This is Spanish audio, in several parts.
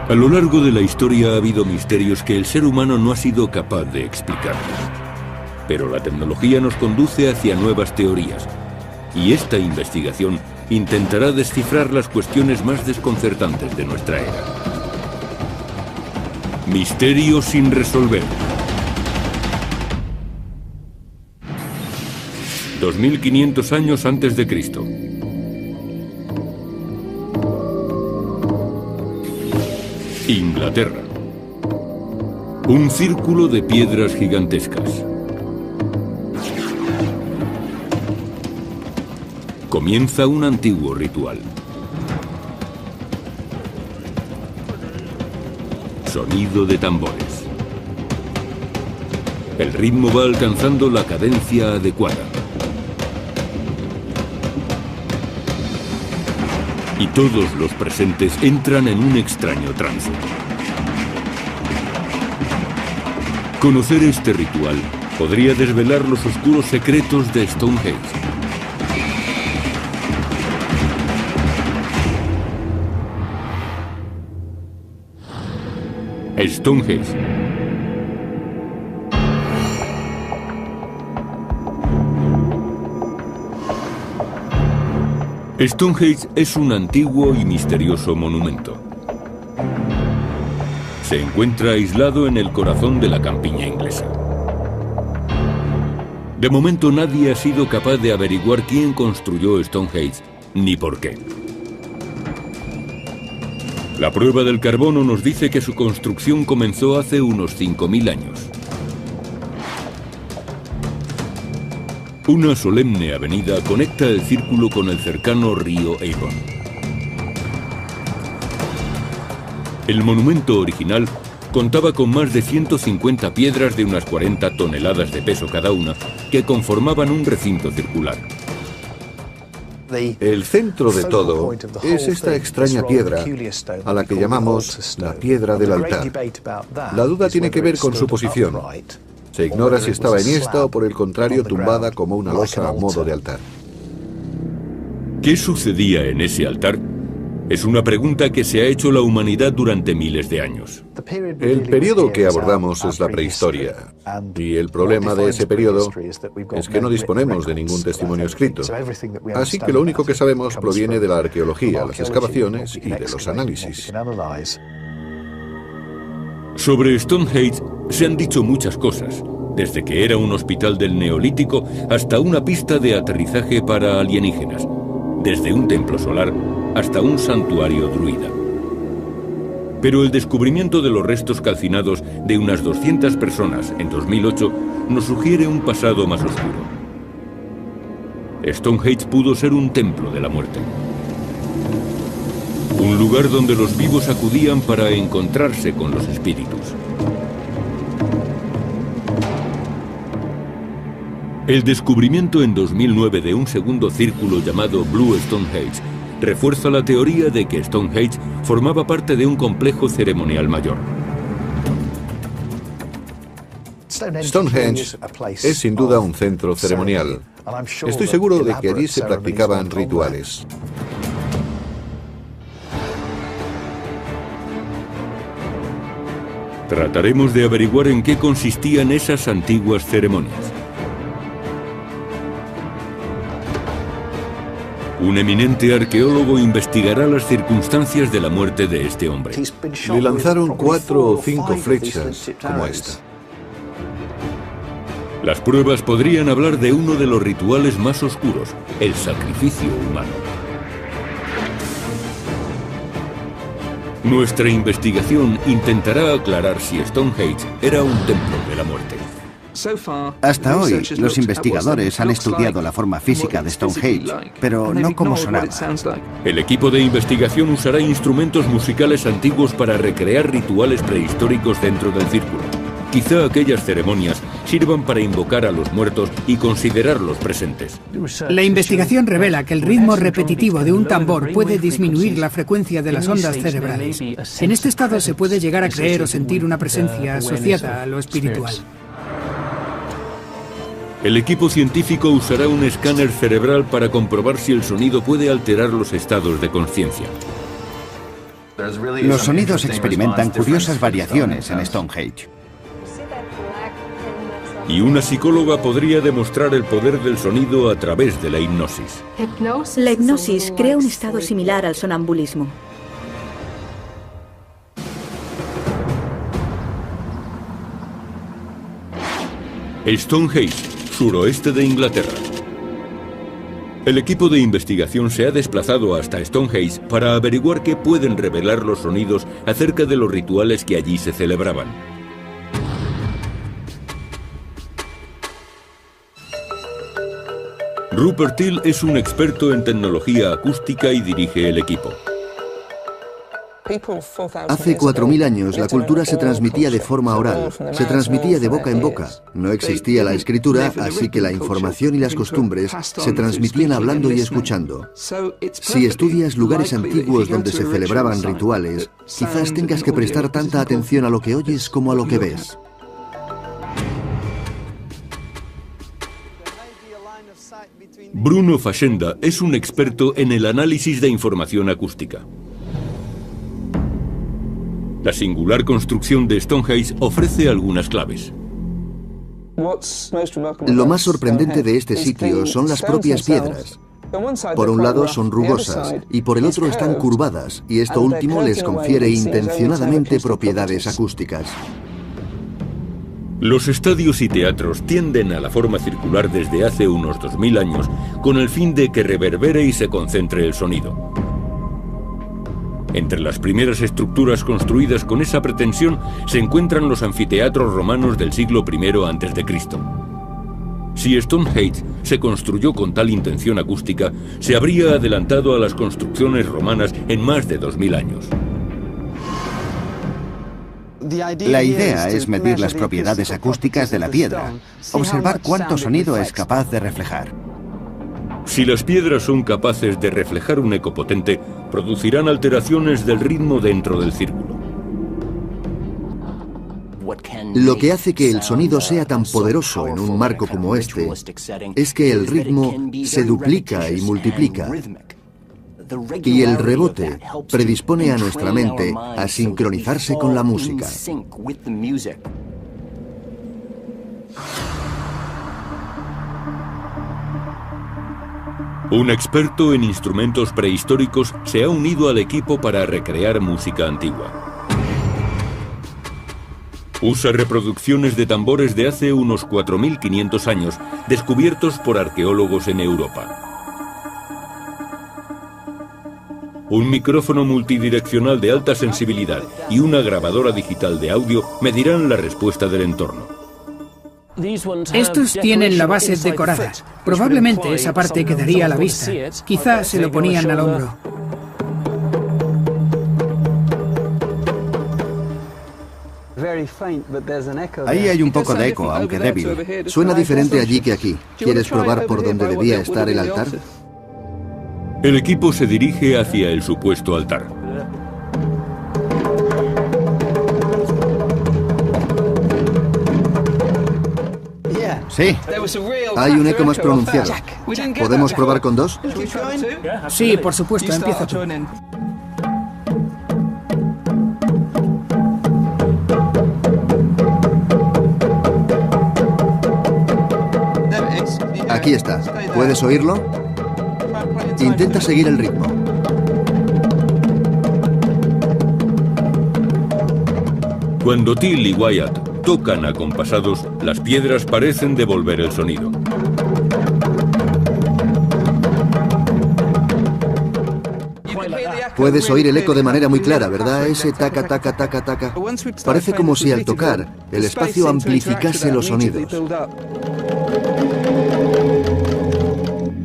A lo largo de la historia ha habido misterios que el ser humano no ha sido capaz de explicar. Pero la tecnología nos conduce hacia nuevas teorías, y esta investigación intentará descifrar las cuestiones más desconcertantes de nuestra era. Misterios sin resolver. 2500 años antes de Cristo. Inglaterra. Un círculo de piedras gigantescas. Comienza un antiguo ritual. Sonido de tambores. El ritmo va alcanzando la cadencia adecuada. Y todos los presentes entran en un extraño trance. Conocer este ritual podría desvelar los oscuros secretos de Stonehenge. Stonehenge. Stonehenge es un antiguo y misterioso monumento. Se encuentra aislado en el corazón de la campiña inglesa. De momento nadie ha sido capaz de averiguar quién construyó Stonehenge ni por qué. La prueba del carbono nos dice que su construcción comenzó hace unos 5000 años. Una solemne avenida conecta el círculo con el cercano río Avon. El monumento original contaba con más de 150 piedras de unas 40 toneladas de peso cada una, que conformaban un recinto circular. El centro de todo es esta extraña piedra, a la que llamamos la piedra del altar. La duda tiene que ver con su posición. Se ignora si estaba enhiesta o por el contrario tumbada como una losa a modo de altar. ¿Qué sucedía en ese altar? Es una pregunta que se ha hecho la humanidad durante miles de años. El periodo que abordamos es la prehistoria, y el problema de ese periodo es que no disponemos de ningún testimonio escrito. Así que lo único que sabemos proviene de la arqueología, las excavaciones y de los análisis. Sobre Stonehenge se han dicho muchas cosas, desde que era un hospital del Neolítico hasta una pista de aterrizaje para alienígenas, desde un templo solar hasta un santuario druida. Pero el descubrimiento de los restos calcinados de unas 200 personas en 2008 nos sugiere un pasado más oscuro. Stonehenge pudo ser un templo de la muerte. Un lugar donde los vivos acudían para encontrarse con los espíritus. El descubrimiento en 2009 de un segundo círculo llamado Blue Stonehenge refuerza la teoría de que Stonehenge formaba parte de un complejo ceremonial mayor. Stonehenge es sin duda un centro ceremonial. Estoy seguro de que allí se practicaban rituales. Trataremos de averiguar en qué consistían esas antiguas ceremonias. Un eminente arqueólogo investigará las circunstancias de la muerte de este hombre. Le lanzaron 4 o 5 flechas como esta. Las pruebas podrían hablar de uno de los rituales más oscuros, el sacrificio humano. Nuestra investigación intentará aclarar si Stonehenge era un templo de la muerte. Hasta hoy, los investigadores han estudiado la forma física de Stonehenge, pero no cómo sonaba. El equipo de investigación usará instrumentos musicales antiguos para recrear rituales prehistóricos dentro del círculo. Quizá aquellas ceremonias sirvan para invocar a los muertos y considerarlos presentes. La investigación revela que el ritmo repetitivo de un tambor puede disminuir la frecuencia de las ondas cerebrales. En este estado se puede llegar a creer o sentir una presencia asociada a lo espiritual. El equipo científico usará un escáner cerebral para comprobar si el sonido puede alterar los estados de conciencia. Los sonidos experimentan curiosas variaciones en Stonehenge. Y una psicóloga podría demostrar el poder del sonido a través de la hipnosis. La hipnosis crea un estado similar al sonambulismo. Stonehenge, suroeste de Inglaterra. El equipo de investigación se ha desplazado hasta Stonehenge para averiguar qué pueden revelar los sonidos acerca de los rituales que allí se celebraban. Rupert Till es un experto en tecnología acústica y dirige el equipo. Hace 4000 años la cultura se transmitía de forma oral, se transmitía de boca en boca. No existía la escritura, así que la información y las costumbres se transmitían hablando y escuchando. Si estudias lugares antiguos donde se celebraban rituales, quizás tengas que prestar tanta atención a lo que oyes como a lo que ves. Bruno Facenda es un experto en el análisis de información acústica. La singular construcción de Stonehenge ofrece algunas claves. Lo más sorprendente de este sitio son las propias piedras. Por un lado son rugosas y por el otro están curvadas, y esto último les confiere intencionadamente propiedades acústicas. Los estadios y teatros tienden a la forma circular desde hace unos 2000 años con el fin de que reverbere y se concentre el sonido. Entre las primeras estructuras construidas con esa pretensión se encuentran los anfiteatros romanos del siglo I a.C. Si Stonehenge se construyó con tal intención acústica, se habría adelantado a las construcciones romanas en más de 2000 años. La idea es medir las propiedades acústicas de la piedra, observar cuánto sonido es capaz de reflejar. Si las piedras son capaces de reflejar un eco potente, producirán alteraciones del ritmo dentro del círculo. Lo que hace que el sonido sea tan poderoso en un marco como este es que el ritmo se duplica y multiplica. Y el rebote predispone a nuestra mente a sincronizarse con la música. Un experto en instrumentos prehistóricos se ha unido al equipo para recrear música antigua. Usa reproducciones de tambores de hace unos 4500 años, descubiertos por arqueólogos en Europa. Un micrófono multidireccional de alta sensibilidad y una grabadora digital de audio medirán la respuesta del entorno. Estos tienen la base decorada. Probablemente esa parte quedaría a la vista. Quizá se lo ponían al hombro. Ahí hay un poco de eco, aunque débil. Suena diferente allí que aquí. ¿Quieres probar por dónde debía estar el altar? El equipo se dirige hacia el supuesto altar. Sí. Hay un eco más pronunciado. ¿Podemos probar con dos? Sí, por supuesto, empieza tú. Aquí está. ¿Puedes oírlo? Intenta seguir el ritmo. Cuando Till y Wyatt tocan acompasados, las piedras parecen devolver el sonido. Puedes oír el eco de manera muy clara, ¿verdad? Ese taca, taca, taca, taca. Parece como si al tocar, el espacio amplificase los sonidos.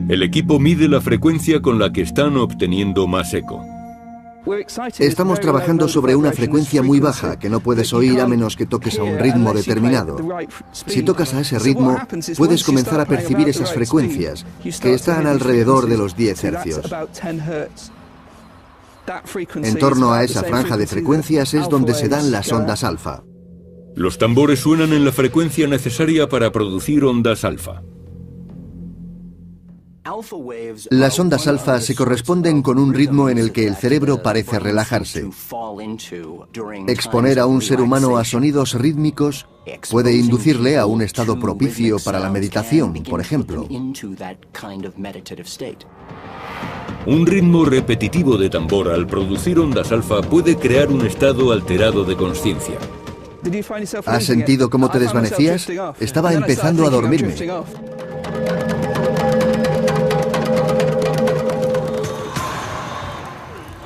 El equipo mide la frecuencia con la que están obteniendo más eco. Estamos trabajando sobre una frecuencia muy baja que no puedes oír a menos que toques a un ritmo determinado. Si tocas a ese ritmo, puedes comenzar a percibir esas frecuencias, que están alrededor de los 10 hercios. En torno a esa franja de frecuencias es donde se dan las ondas alfa. Los tambores suenan en la frecuencia necesaria para producir ondas alfa. Las ondas alfa se corresponden con un ritmo en el que el cerebro parece relajarse. Exponer a un ser humano a sonidos rítmicos puede inducirle a un estado propicio para la meditación, por ejemplo. Un ritmo repetitivo de tambor al producir ondas alfa puede crear un estado alterado de conciencia. ¿Has sentido cómo te desvanecías? Estaba empezando a dormirme.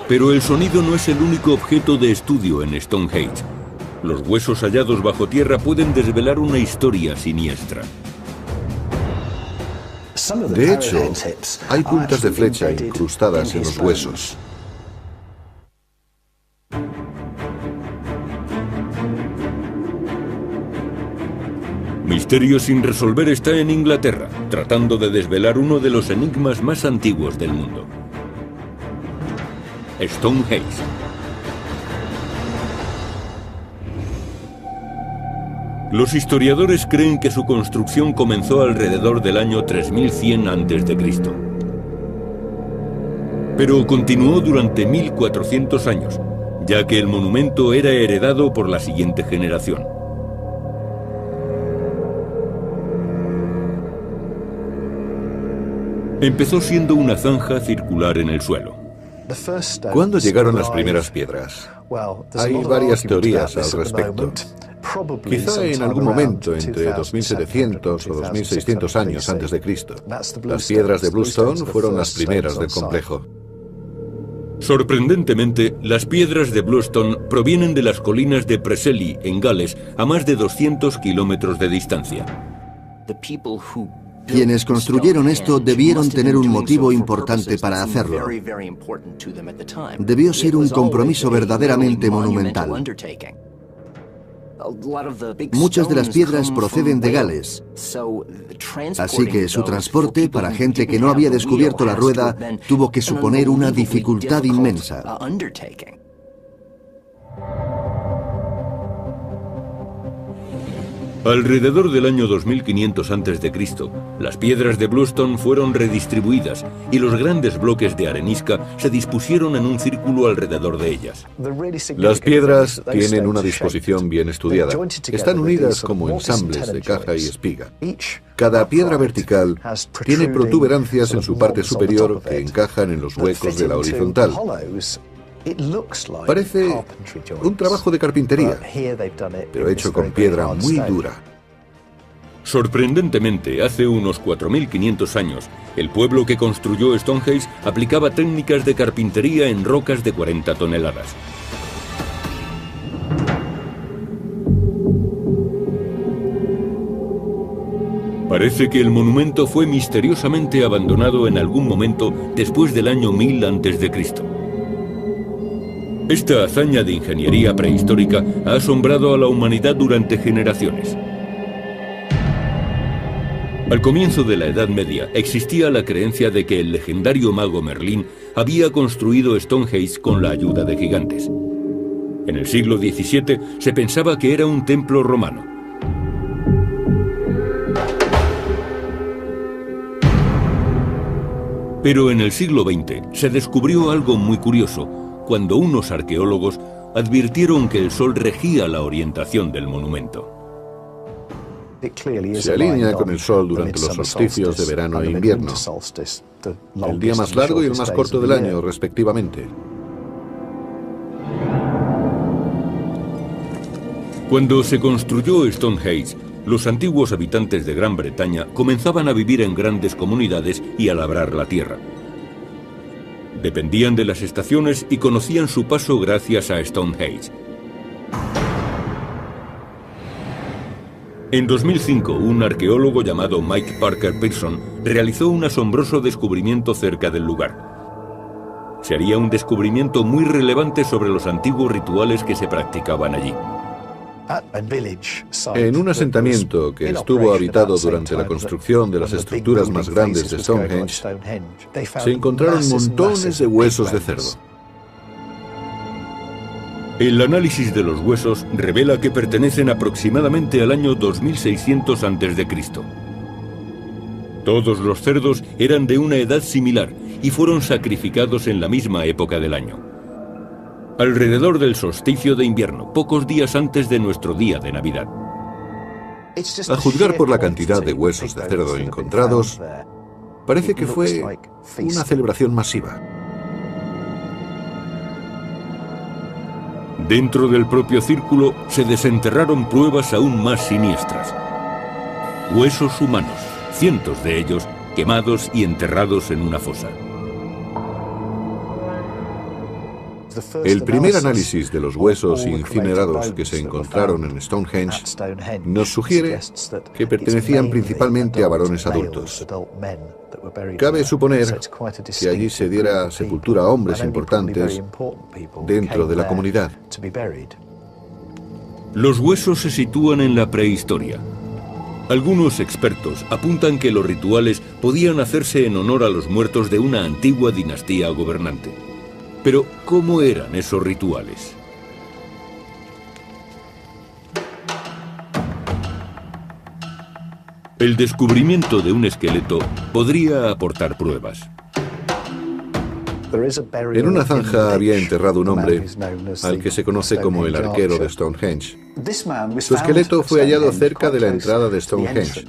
Pero el sonido no es el único objeto de estudio en Stonehenge. Los huesos hallados bajo tierra pueden desvelar una historia siniestra. De hecho, hay puntas de flecha incrustadas en los huesos. Misterio sin resolver está en Inglaterra, tratando de desvelar uno de los enigmas más antiguos del mundo. Stonehenge. Los historiadores creen que su construcción comenzó alrededor del año 3100 a.C. Pero continuó durante 1400 años, ya que el monumento era heredado por la siguiente generación. Empezó siendo una zanja circular en el suelo. ¿Cuándo llegaron las primeras piedras? Hay varias teorías al respecto. Quizá en algún momento entre 2700 o 2600 años antes de Cristo. Las piedras de Bluestone fueron las primeras del complejo. Sorprendentemente, las piedras de Bluestone provienen de las colinas de Preseli, en Gales, a más de 200 kilómetros de distancia. Quienes construyeron esto debieron tener un motivo importante para hacerlo. Debió ser un compromiso verdaderamente monumental. Muchas de las piedras proceden de Gales, así que su transporte para gente que no había descubierto la rueda tuvo que suponer una dificultad inmensa. Alrededor del año 2500 a.C., las piedras de Bluestone fueron redistribuidas y los grandes bloques de arenisca se dispusieron en un círculo alrededor de ellas. Las piedras tienen una disposición bien estudiada. Están unidas como ensambles de caja y espiga. Cada piedra vertical tiene protuberancias en su parte superior que encajan en los huecos de la horizontal. Parece un trabajo de carpintería, pero hecho con piedra muy dura. Sorprendentemente, hace unos 4500 años, el pueblo que construyó Stonehenge aplicaba técnicas de carpintería en rocas de 40 toneladas. Parece que el monumento fue misteriosamente abandonado en algún momento después del año 1000 a.C. Esta hazaña de ingeniería prehistórica ha asombrado a la humanidad durante generaciones. Al comienzo de la Edad Media existía la creencia de que el legendario mago Merlín había construido Stonehenge con la ayuda de gigantes. En el siglo XVII se pensaba que era un templo romano. Pero en el siglo XX se descubrió algo muy curioso, cuando unos arqueólogos advirtieron que el sol regía la orientación del monumento. Se alinea con el sol durante los solsticios de verano e invierno, el día más largo y el más corto del año, respectivamente. Cuando se construyó Stonehenge, los antiguos habitantes de Gran Bretaña comenzaban a vivir en grandes comunidades y a labrar la tierra. Dependían de las estaciones y conocían su paso gracias a Stonehenge. En 2005, un arqueólogo llamado Mike Parker Pearson realizó un asombroso descubrimiento cerca del lugar. Sería un descubrimiento muy relevante sobre los antiguos rituales que se practicaban allí. En un asentamiento que estuvo habitado durante la construcción de las estructuras más grandes de Stonehenge, se encontraron montones de huesos de cerdo. El análisis de los huesos revela que pertenecen aproximadamente al año 2600 a.C. Todos los cerdos eran de una edad similar y fueron sacrificados en la misma época del año. Alrededor del solsticio de invierno, pocos días antes de nuestro día de Navidad. A juzgar por la cantidad de huesos de cerdo encontrados, parece que fue una celebración masiva. Dentro del propio círculo se desenterraron pruebas aún más siniestras. Huesos humanos, cientos de ellos quemados y enterrados en una fosa. El primer análisis de los huesos incinerados que se encontraron en Stonehenge nos sugiere que pertenecían principalmente a varones adultos. Cabe suponer que allí se diera sepultura a hombres importantes dentro de la comunidad. Los huesos se sitúan en la prehistoria. Algunos expertos apuntan que los rituales podían hacerse en honor a los muertos de una antigua dinastía gobernante. Pero, ¿cómo eran esos rituales? El descubrimiento de un esqueleto podría aportar pruebas. En una zanja había enterrado un hombre al que se conoce como el arquero de Stonehenge. Su esqueleto fue hallado cerca de la entrada de Stonehenge.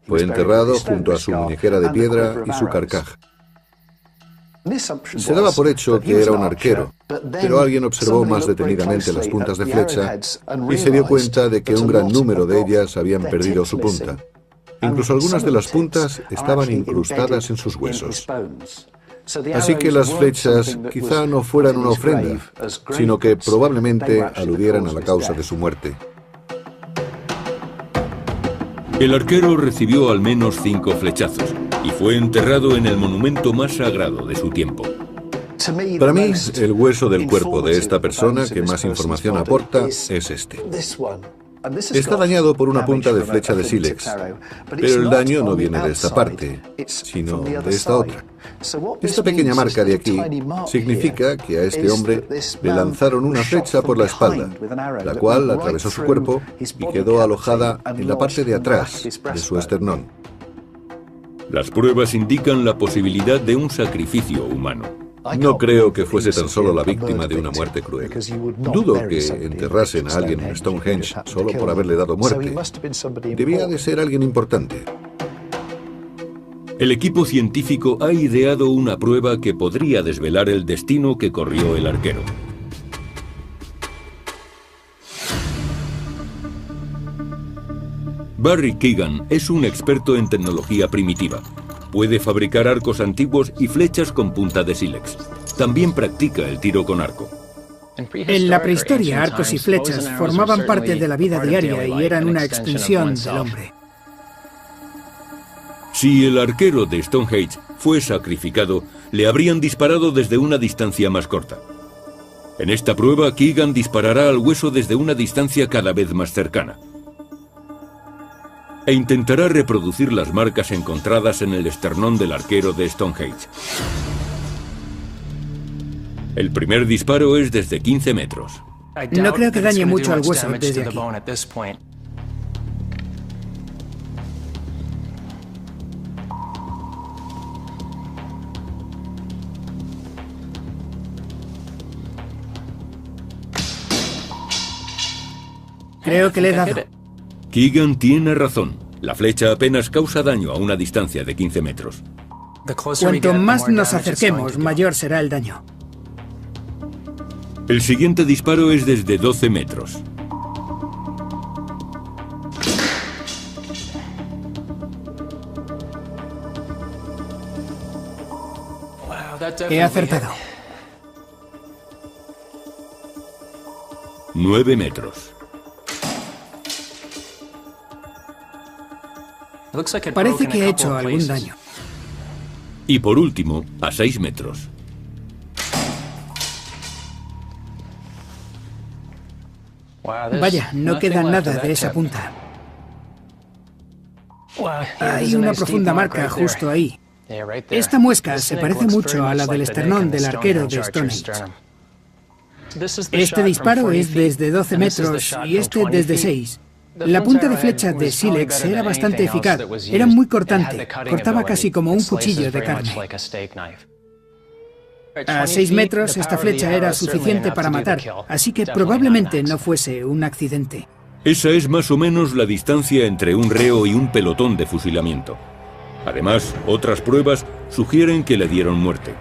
Fue enterrado junto a su muñequera de piedra y su carcaj. Se daba por hecho que era un arquero, pero alguien observó más detenidamente las puntas de flecha y se dio cuenta de que un gran número de ellas habían perdido su punta. Incluso algunas de las puntas estaban incrustadas en sus huesos. Así que las flechas quizá no fueran una ofrenda, sino que probablemente aludieran a la causa de su muerte. El arquero recibió al menos 5 flechazos y fue enterrado en el monumento más sagrado de su tiempo. Para mí, el hueso del cuerpo de esta persona que más información aporta es este. Está dañado por una punta de flecha de sílex, pero el daño no viene de esta parte, sino de esta otra. Esta pequeña marca de aquí significa que a este hombre le lanzaron una flecha por la espalda, la cual atravesó su cuerpo y quedó alojada en la parte de atrás de su esternón. Las pruebas indican la posibilidad de un sacrificio humano. No creo que fuese tan solo la víctima de una muerte cruel. Dudo que enterrasen a alguien en Stonehenge solo por haberle dado muerte. Debía de ser alguien importante. El equipo científico ha ideado una prueba que podría desvelar el destino que corrió el arquero. Barry Keegan es un experto en tecnología primitiva. Puede fabricar arcos antiguos y flechas con punta de sílex. También practica el tiro con arco. En la prehistoria, arcos y flechas formaban parte de la vida diaria y eran una extensión del hombre. Si el arquero de Stonehenge fue sacrificado, le habrían disparado desde una distancia más corta. En esta prueba, Keegan disparará al hueso desde una distancia cada vez más cercana. E intentará reproducir las marcas encontradas en el esternón del arquero de Stonehenge. El primer disparo es desde 15 metros. No creo que dañe mucho al hueso desde aquí. Creo que le he dado. Keegan tiene razón. La flecha apenas causa daño a una distancia de 15 metros. Cuanto más nos acerquemos, mayor será el daño. El siguiente disparo es desde 12 metros. He acertado. 9 metros. Parece que ha hecho algún daño. Y por último, a 6 metros. Vaya, no queda nada de esa punta. Hay una profunda marca justo ahí. Esta muesca se parece mucho a la del esternón del arquero de Stonehenge. Este disparo es desde 12 metros y este desde 6. La punta de flecha de sílex era bastante eficaz, era muy cortante, cortaba casi como un cuchillo de carne. A 6 metros esta flecha era suficiente para matar, así que probablemente no fuese un accidente. Esa es más o menos la distancia entre un reo y un pelotón de fusilamiento. Además, otras pruebas sugieren que le dieron muerte.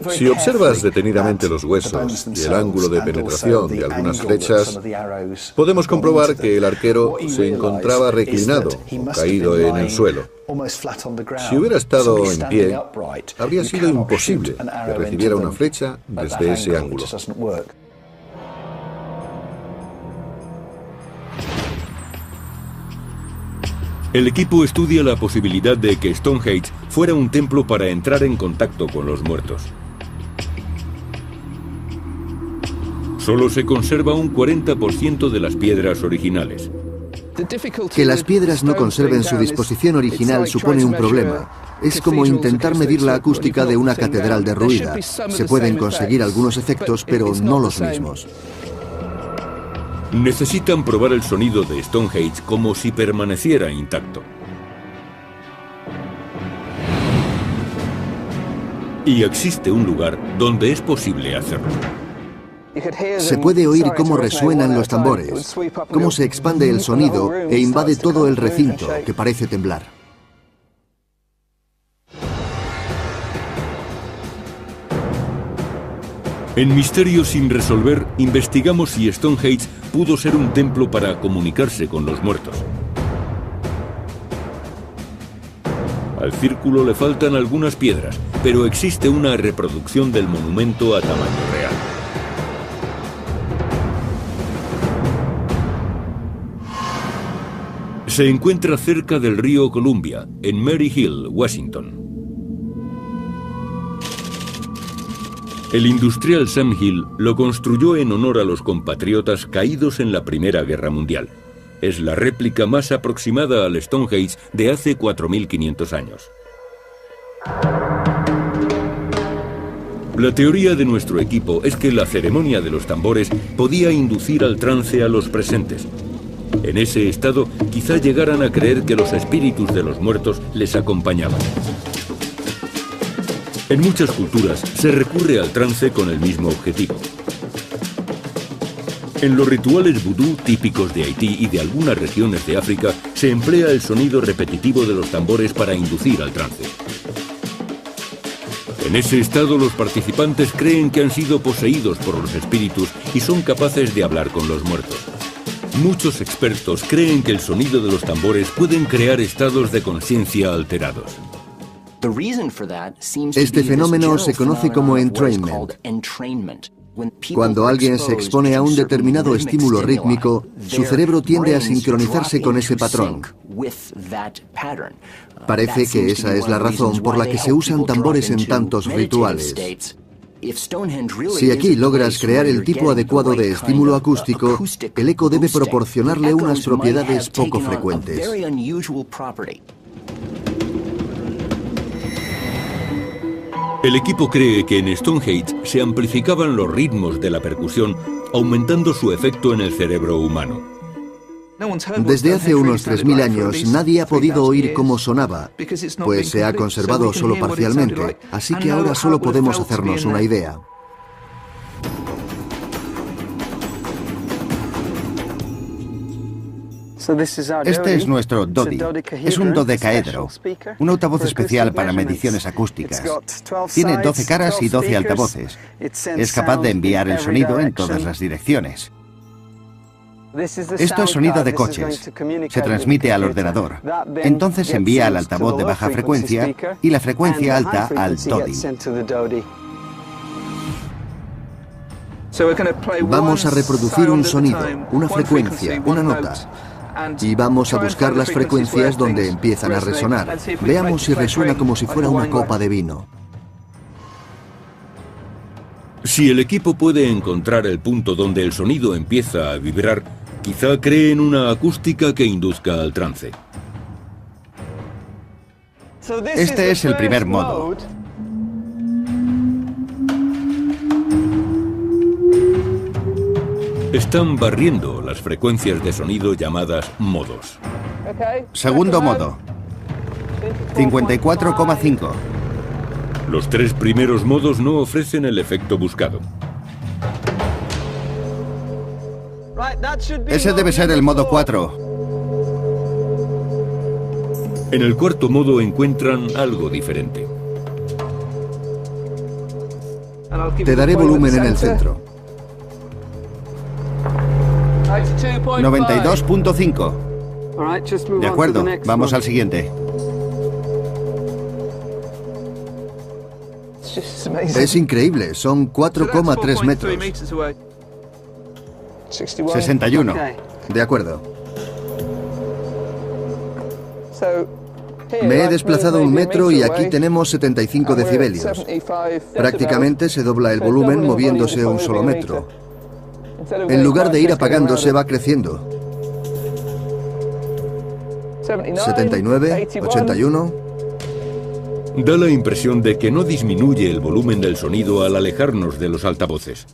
Si observas detenidamente los huesos y el ángulo de penetración de algunas flechas, podemos comprobar que el arquero se encontraba reclinado o caído en el suelo. Si hubiera estado en pie, habría sido imposible que recibiera una flecha desde ese ángulo. El equipo estudia la posibilidad de que Stonehenge fuera un templo para entrar en contacto con los muertos. Solo se conserva un 40% de las piedras originales. Que las piedras no conserven su disposición original supone un problema. Es como intentar medir la acústica de una catedral derruida. Se pueden conseguir algunos efectos, pero no los mismos. Necesitan probar el sonido de Stonehenge como si permaneciera intacto. Y existe un lugar donde es posible hacerlo. Se puede oír cómo resuenan los tambores, cómo se expande el sonido e invade todo el recinto, que parece temblar. En Misterios sin resolver, investigamos si Stonehenge pudo ser un templo para comunicarse con los muertos. Al círculo le faltan algunas piedras, pero existe una reproducción del monumento a tamaño real. Se encuentra cerca del río Columbia, en Mary Hill, Washington. El industrial Sam Hill lo construyó en honor a los compatriotas caídos en la Primera Guerra Mundial. Es la réplica más aproximada al Stonehenge de hace 4500 años. La teoría de nuestro equipo es que la ceremonia de los tambores podía inducir al trance a los presentes. En ese estado, quizá llegaran a creer que los espíritus de los muertos les acompañaban. En muchas culturas se recurre al trance con el mismo objetivo. En los rituales vudú típicos de Haití y de algunas regiones de África se emplea el sonido repetitivo de los tambores para inducir al trance. En ese estado los participantes creen que han sido poseídos por los espíritus y son capaces de hablar con los muertos. Muchos expertos creen que el sonido de los tambores pueden crear estados de conciencia alterados. Este fenómeno se conoce como entrainment. Cuando alguien se expone a un determinado estímulo rítmico, su cerebro tiende a sincronizarse con ese patrón. Parece que esa es la razón por la que se usan tambores en tantos rituales. Si aquí logras crear el tipo adecuado de estímulo acústico, el eco debe proporcionarle unas propiedades poco frecuentes. El equipo cree que en Stonehenge se amplificaban los ritmos de la percusión, aumentando su efecto en el cerebro humano. Desde hace unos 3000 años nadie ha podido oír cómo sonaba, pues se ha conservado solo parcialmente, así que ahora solo podemos hacernos una idea. Este es nuestro Dodi. Es un dodecaedro, un altavoz especial para mediciones acústicas. Tiene 12 caras y 12 altavoces. Es capaz de enviar el sonido en todas las direcciones. Esto es sonido de coches. Se transmite al ordenador. Entonces se envía al altavoz de baja frecuencia y la frecuencia alta al Dodi. Vamos a reproducir un sonido, una frecuencia, una nota. Y vamos a buscar las frecuencias donde empiezan a resonar. Veamos si resuena como si fuera una copa de vino. Si el equipo puede encontrar el punto donde el sonido empieza a vibrar, quizá creen una acústica que induzca al trance. Este es el primer modo. Están barriendo las frecuencias de sonido llamadas modos. Segundo modo. 54,5. Los 3 primeros modos no ofrecen el efecto buscado. Ese debe ser el modo 4. En el cuarto modo encuentran algo diferente. Te daré volumen en el centro. 92,5. De acuerdo, vamos al siguiente. Es increíble, son 4,3 metros. 61. De acuerdo. Me he desplazado 1 metro y aquí tenemos 75 decibelios. Prácticamente se dobla el volumen moviéndose 1 solo metro. En lugar de ir apagándose, va creciendo. 79, 81... Da la impresión de que no disminuye el volumen del sonido al alejarnos de los altavoces.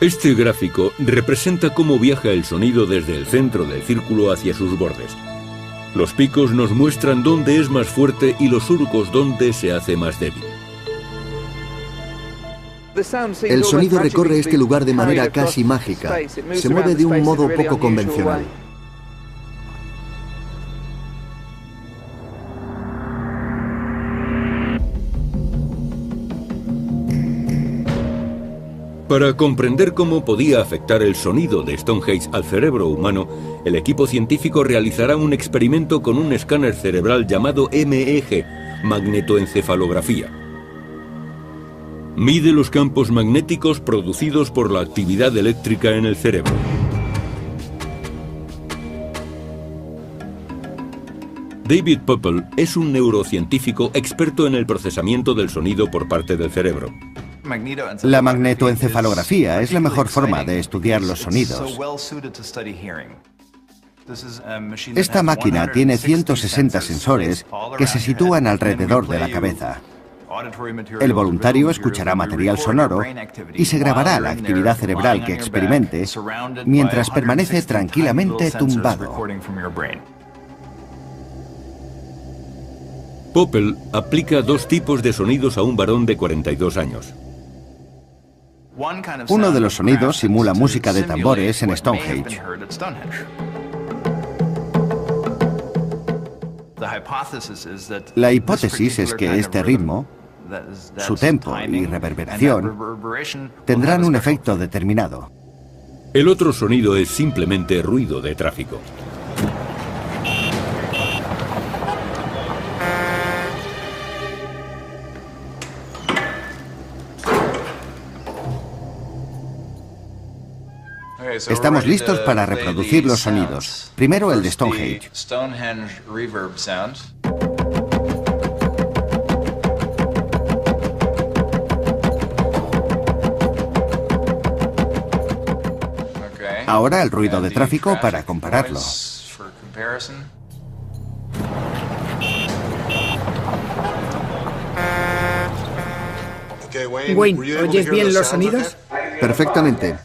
Este gráfico representa cómo viaja el sonido desde el centro del círculo hacia sus bordes. Los picos nos muestran dónde es más fuerte y los surcos dónde se hace más débil. El sonido recorre este lugar de manera casi mágica. Se mueve de un modo poco convencional. Para comprender cómo podía afectar el sonido de Stonehenge al cerebro humano, el equipo científico realizará un experimento con un escáner cerebral llamado MEG, magnetoencefalografía. Mide los campos magnéticos producidos por la actividad eléctrica en el cerebro. David Poeppel es un neurocientífico experto en el procesamiento del sonido por parte del cerebro. La magnetoencefalografía es la mejor forma de estudiar los sonidos. Esta máquina tiene 160 sensores que se sitúan alrededor de la cabeza. El voluntario escuchará material sonoro y se grabará la actividad cerebral que experimente mientras permanece tranquilamente tumbado. Poeppel aplica 2 tipos de sonidos a un varón de 42 años. Uno de los sonidos simula música de tambores en Stonehenge. La hipótesis es que este ritmo, su tempo y reverberación tendrán un efecto determinado. El otro sonido es simplemente ruido de tráfico. Estamos listos para reproducir los sonidos. Primero el de Stonehenge. Ahora el ruido de tráfico para compararlo. Wayne, ¿oyes bien los sonidos? Perfectamente.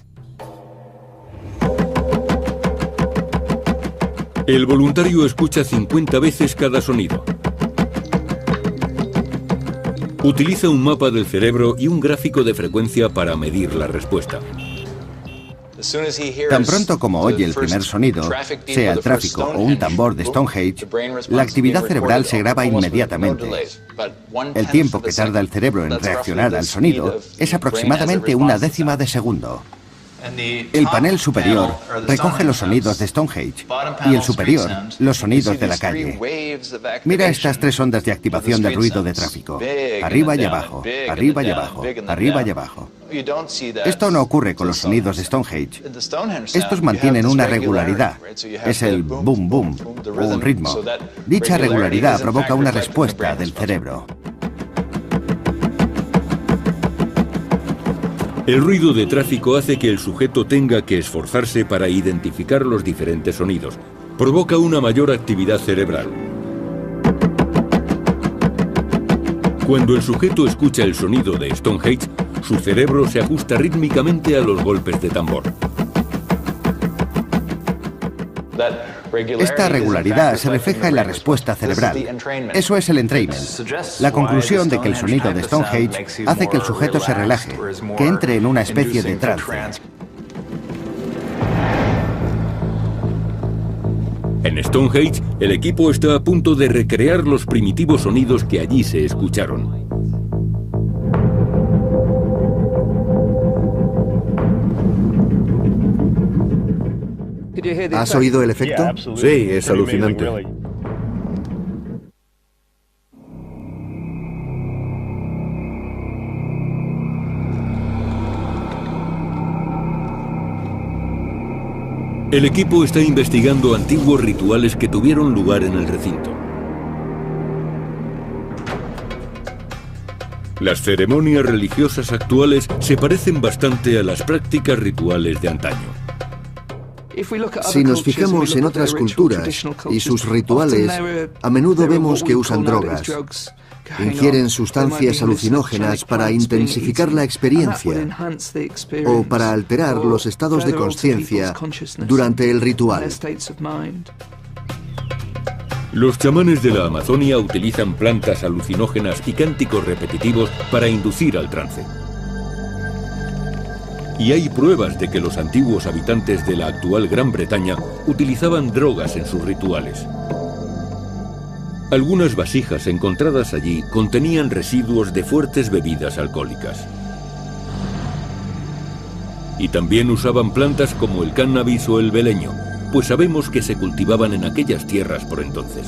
El voluntario escucha 50 veces cada sonido. Utiliza un mapa del cerebro y un gráfico de frecuencia para medir la respuesta. Tan pronto como oye el primer sonido, sea el tráfico o un tambor de Stonehenge, la actividad cerebral se graba inmediatamente. El tiempo que tarda el cerebro en reaccionar al sonido es aproximadamente 1/10 de segundo. El panel superior recoge los sonidos de Stonehenge y el superior los sonidos de la calle. Mira estas 3 ondas de activación del ruido de tráfico. Arriba y abajo, arriba y abajo, arriba y abajo. Esto no ocurre con los sonidos de Stonehenge. Estos mantienen una regularidad. Es el boom boom, un ritmo. Dicha regularidad provoca una respuesta del cerebro. El ruido de tráfico hace que el sujeto tenga que esforzarse para identificar los diferentes sonidos. Provoca una mayor actividad cerebral. Cuando el sujeto escucha el sonido de Stonehenge, su cerebro se ajusta rítmicamente a los golpes de tambor. Esta regularidad se refleja en la respuesta cerebral. Eso es el entrainment. La conclusión de que el sonido de Stonehenge hace que el sujeto se relaje, que entre en una especie de trance. En Stonehenge, el equipo está a punto de recrear los primitivos sonidos que allí se escucharon. ¿Has oído el efecto? Sí, es alucinante. El equipo está investigando antiguos rituales que tuvieron lugar en el recinto. Las ceremonias religiosas actuales se parecen bastante a las prácticas rituales de antaño. Si nos fijamos en otras culturas y sus rituales, a menudo vemos que usan drogas. Ingieren sustancias alucinógenas para intensificar la experiencia o para alterar los estados de conciencia durante el ritual. Los chamanes de la Amazonia utilizan plantas alucinógenas y cánticos repetitivos para inducir al trance. Y hay pruebas de que los antiguos habitantes de la actual Gran Bretaña utilizaban drogas en sus rituales. Algunas vasijas encontradas allí contenían residuos de fuertes bebidas alcohólicas. Y también usaban plantas como el cannabis o el beleño, pues sabemos que se cultivaban en aquellas tierras por entonces.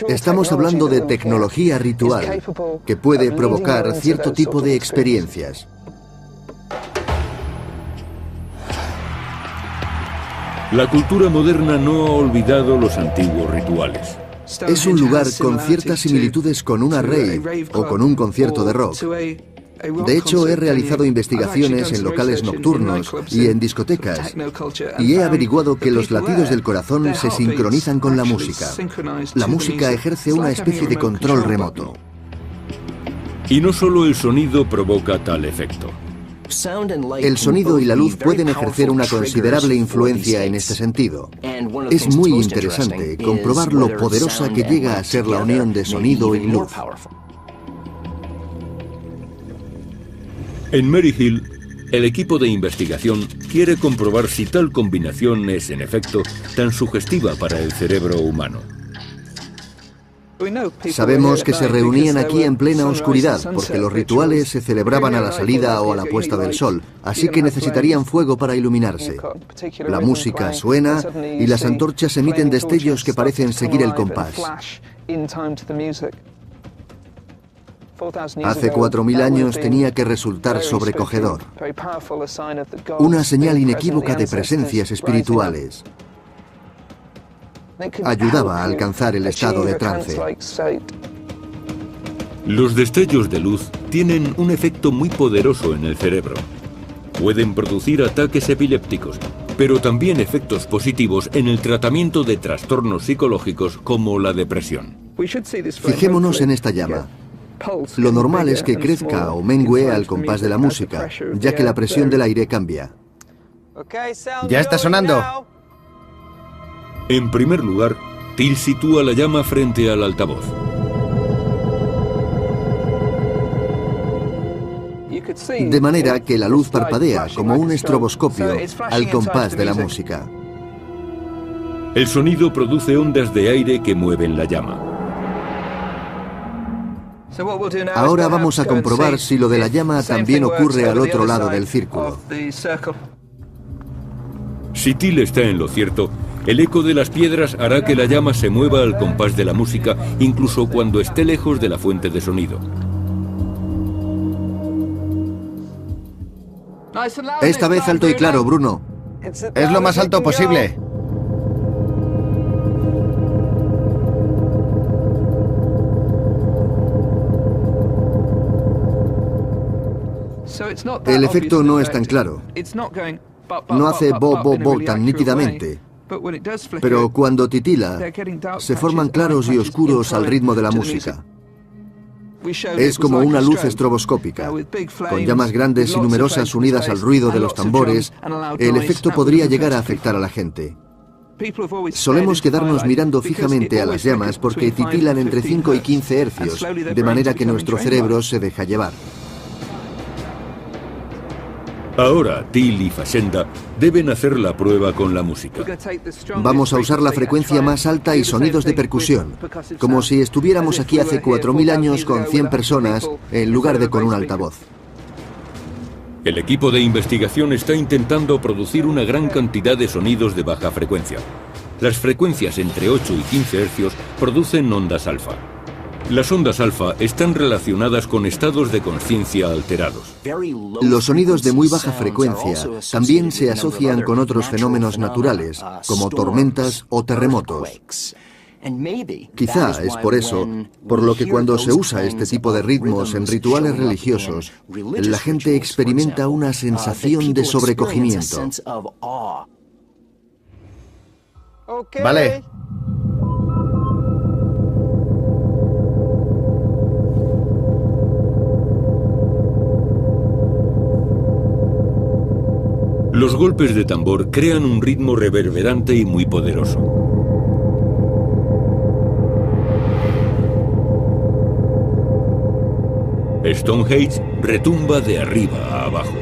Estamos hablando de tecnología ritual que puede provocar cierto tipo de experiencias. La cultura moderna no ha olvidado los antiguos rituales. Es un lugar con ciertas similitudes con una rave o con un concierto de rock. De hecho, he realizado investigaciones en locales nocturnos y en discotecas y he averiguado que los latidos del corazón se sincronizan con la música. La música ejerce una especie de control remoto. Y no solo el sonido provoca tal efecto. El sonido y la luz pueden ejercer una considerable influencia en este sentido. Es muy interesante comprobar lo poderosa que llega a ser la unión de sonido y luz. En Maryhill, el equipo de investigación quiere comprobar si tal combinación es, en efecto, tan sugestiva para el cerebro humano. Sabemos que se reunían aquí en plena oscuridad, porque los rituales se celebraban a la salida o a la puesta del sol, así que necesitarían fuego para iluminarse. La música suena y las antorchas emiten destellos que parecen seguir el compás. Hace 4000 años tenía que resultar sobrecogedor. Una señal inequívoca de presencias espirituales. Ayudaba a alcanzar el estado de trance. Los destellos de luz tienen un efecto muy poderoso en el cerebro. Pueden producir ataques epilépticos, pero también efectos positivos en el tratamiento de trastornos psicológicos como la depresión. Fijémonos en esta llama. Lo normal es que crezca o mengue al compás de la música, ya que la presión del aire cambia. Ya está sonando. En primer lugar, Till sitúa la llama frente al altavoz. De manera que la luz parpadea como un estroboscopio al compás de la música. El sonido produce ondas de aire que mueven la llama. Ahora vamos a comprobar si lo de la llama también ocurre al otro lado del círculo. Si Till está en lo cierto, el eco de las piedras hará que la llama se mueva al compás de la música, incluso cuando esté lejos de la fuente de sonido. Esta vez alto y claro, Bruno. Es lo más alto posible. El efecto no es tan claro. No hace bo, bo, bo tan nítidamente. Pero cuando titila, se forman claros y oscuros al ritmo de la música. Es como una luz estroboscópica. Con llamas grandes y numerosas unidas al ruido de los tambores, el efecto podría llegar a afectar a la gente. Solemos quedarnos mirando fijamente a las llamas porque titilan entre 5 y 15 hercios, de manera que nuestro cerebro se deja llevar. Ahora, Till y Fashenda deben hacer la prueba con la música. Vamos a usar la frecuencia más alta y sonidos de percusión, como si estuviéramos aquí hace 4000 años con 100 personas en lugar de con un altavoz. El equipo de investigación está intentando producir una gran cantidad de sonidos de baja frecuencia. Las frecuencias entre 8 y 15 hercios producen ondas alfa. Las ondas alfa están relacionadas con estados de conciencia alterados. Los sonidos de muy baja frecuencia también se asocian con otros fenómenos naturales, como tormentas o terremotos. Quizá es por eso, por lo que cuando se usa este tipo de ritmos en rituales religiosos, la gente experimenta una sensación de sobrecogimiento. Vale. Los golpes de tambor crean un ritmo reverberante y muy poderoso. Stonehenge retumba de arriba a abajo.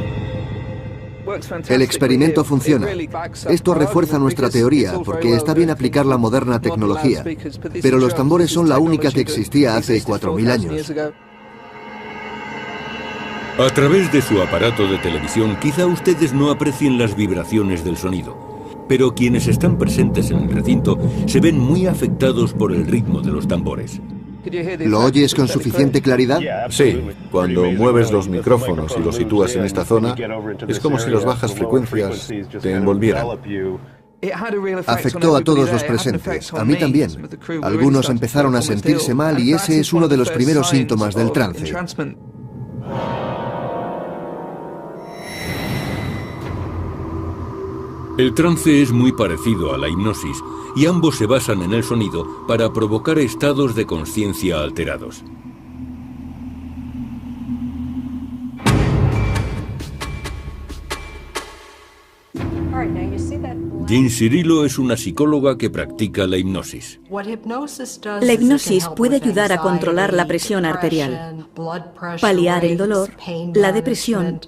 El experimento funciona. Esto refuerza nuestra teoría, porque está bien aplicar la moderna tecnología. Pero los tambores son la única que existía hace 4000 años. A través de su aparato de televisión, quizá ustedes no aprecien las vibraciones del sonido, pero quienes están presentes en el recinto se ven muy afectados por el ritmo de los tambores. ¿Lo oyes con suficiente claridad? Sí, cuando mueves los micrófonos y los sitúas en esta zona, es como si las bajas frecuencias te envolvieran. Afectó a todos los presentes, a mí también. Algunos empezaron a sentirse mal y ese es uno de los primeros síntomas del trance. El trance es muy parecido a la hipnosis y ambos se basan en el sonido para provocar estados de conciencia alterados. Jean Cirillo es una psicóloga que practica la hipnosis. La hipnosis puede ayudar a controlar la presión arterial, paliar el dolor, la depresión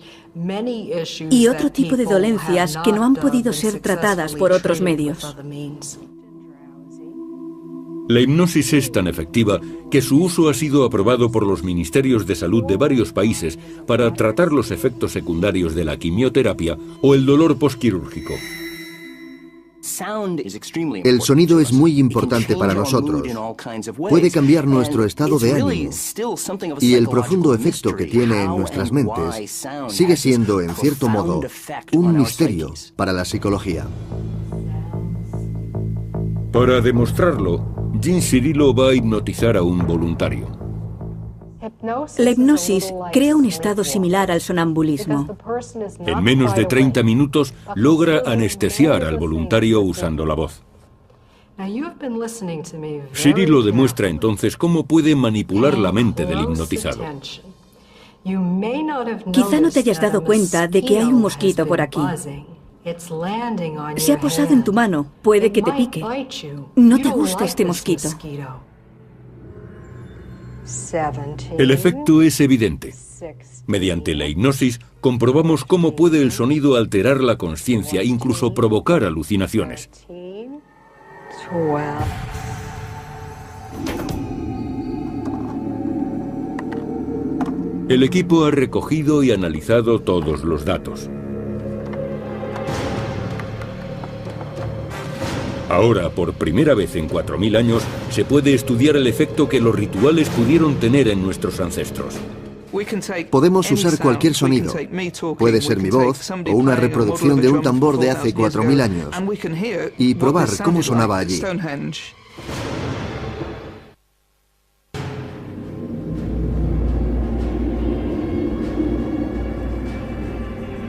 y otro tipo de dolencias que no han podido ser tratadas por otros medios. La hipnosis es tan efectiva que su uso ha sido aprobado por los ministerios de salud de varios países para tratar los efectos secundarios de la quimioterapia o el dolor posquirúrgico. El sonido es muy importante para nosotros. Puede cambiar nuestro estado de ánimo. Y el profundo efecto que tiene en nuestras mentes sigue siendo, en cierto modo, un misterio para la psicología. Para demostrarlo, Jean Cirillo va a hipnotizar a un voluntario. La hipnosis crea un estado similar al sonambulismo. En menos de 30 minutos logra anestesiar al voluntario usando la voz. Cirillo demuestra entonces cómo puede manipular la mente del hipnotizado. Quizá no te hayas dado cuenta de que hay un mosquito por aquí. Se ha posado en tu mano, puede que te pique. No te gusta este mosquito. El efecto es evidente. Mediante la hipnosis comprobamos cómo puede el sonido alterar la conciencia e incluso provocar alucinaciones. El equipo ha recogido y analizado todos los datos. Ahora, por primera vez en 4000 años, se puede estudiar el efecto que los rituales pudieron tener en nuestros ancestros. Podemos usar cualquier sonido. Puede ser mi voz o una reproducción de un tambor de hace 4000 años y probar cómo sonaba allí.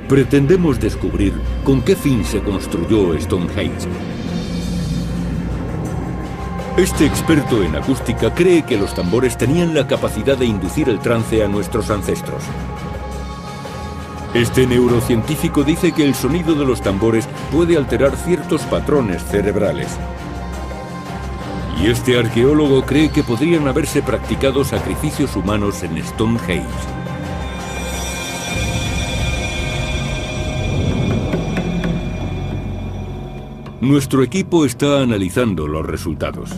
Pretendemos descubrir con qué fin se construyó Stonehenge. Este experto en acústica cree que los tambores tenían la capacidad de inducir el trance a nuestros ancestros. Este neurocientífico dice que el sonido de los tambores puede alterar ciertos patrones cerebrales. Y este arqueólogo cree que podrían haberse practicado sacrificios humanos en Stonehenge. Nuestro equipo está analizando los resultados.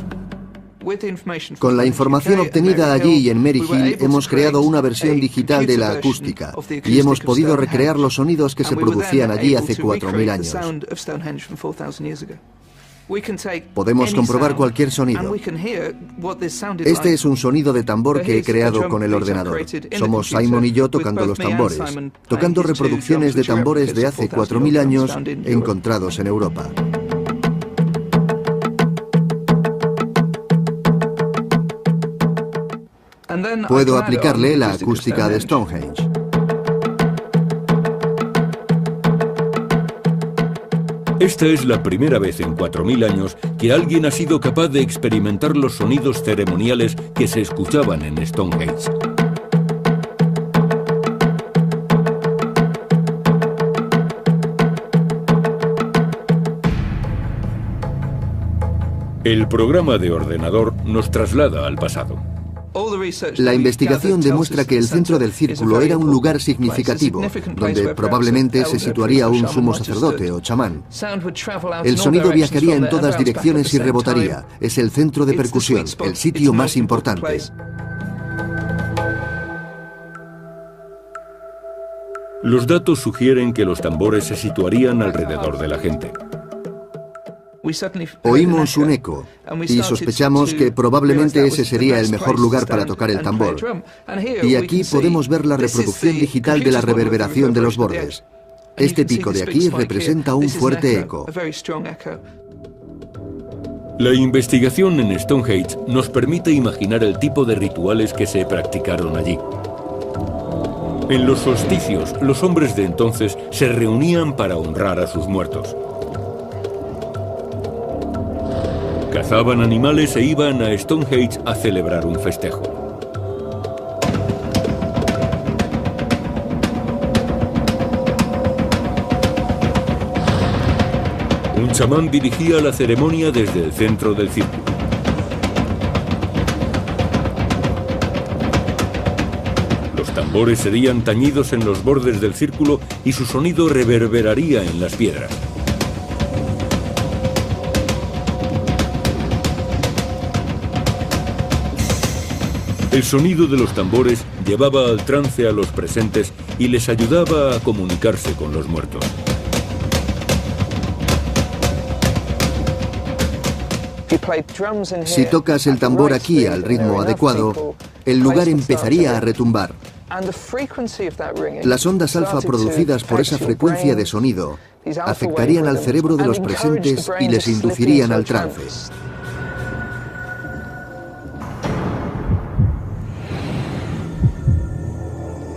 Con la información obtenida allí y en Maryhill hemos creado una versión digital de la acústica y hemos podido recrear los sonidos que se producían allí hace 4.000 años. Podemos comprobar cualquier sonido. Este es un sonido de tambor que he creado con el ordenador. Somos Simon y yo tocando los tambores, tocando reproducciones de tambores de hace 4.000 años encontrados en Europa. Puedo aplicarle la acústica de Stonehenge. Esta es la primera vez en 4.000 años que alguien ha sido capaz de experimentar los sonidos ceremoniales que se escuchaban en Stonehenge. El programa de ordenador nos traslada al pasado. La investigación demuestra que el centro del círculo era un lugar significativo, donde probablemente se situaría un sumo sacerdote o chamán. El sonido viajaría en todas direcciones y rebotaría. Es el centro de percusión, el sitio más importante. Los datos sugieren que los tambores se situarían alrededor de la gente. Oímos un eco y sospechamos que probablemente ese sería el mejor lugar para tocar el tambor. Y aquí podemos ver la reproducción digital de la reverberación de los bordes. Este pico de aquí representa un fuerte eco. La investigación en Stonehenge nos permite imaginar el tipo de rituales que se practicaron allí. En los solsticios, los hombres de entonces se reunían para honrar a sus muertos. Cazaban animales e iban a Stonehenge a celebrar un festejo. Un chamán dirigía la ceremonia desde el centro del círculo. Los tambores serían tañidos en los bordes del círculo y su sonido reverberaría en las piedras. El sonido de los tambores llevaba al trance a los presentes y les ayudaba a comunicarse con los muertos. Si tocas el tambor aquí al ritmo adecuado, el lugar empezaría a retumbar. Las ondas alfa producidas por esa frecuencia de sonido afectarían al cerebro de los presentes y les inducirían al trance.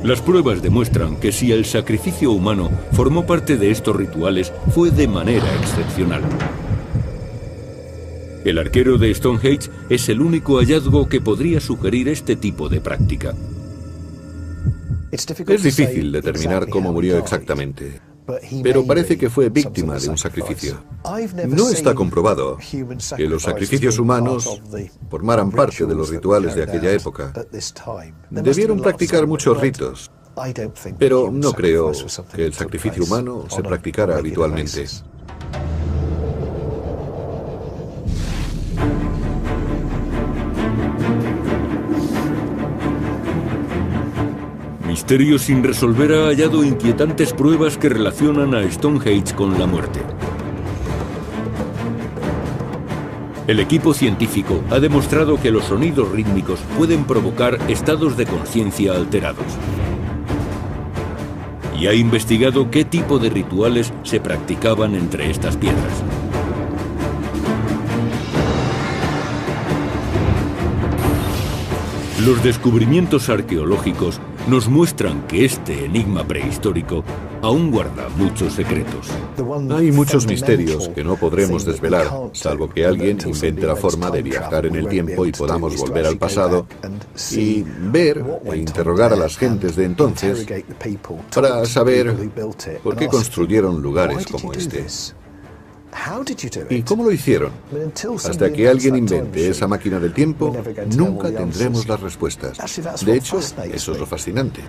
Las pruebas demuestran que si el sacrificio humano formó parte de estos rituales, fue de manera excepcional. El arquero de Stonehenge es el único hallazgo que podría sugerir este tipo de práctica. Es difícil determinar cómo murió exactamente, pero parece que fue víctima de un sacrificio. No está comprobado que los sacrificios humanos formaran parte de los rituales de aquella época. Debieron practicar muchos ritos, pero no creo que el sacrificio humano se practicara habitualmente. Misterio sin resolver ha hallado inquietantes pruebas que relacionan a Stonehenge con la muerte. El equipo científico ha demostrado que los sonidos rítmicos pueden provocar estados de conciencia alterados. Y ha investigado qué tipo de rituales se practicaban entre estas piedras. Los descubrimientos arqueológicos nos muestran que este enigma prehistórico aún guarda muchos secretos. Hay muchos misterios que no podremos desvelar, salvo que alguien invente la forma de viajar en el tiempo y podamos volver al pasado y ver e interrogar a las gentes de entonces para saber por qué construyeron lugares como este. ¿Y cómo lo hicieron? Hasta que alguien invente esa máquina del tiempo, nunca tendremos las respuestas. De hecho, eso es lo fascinante.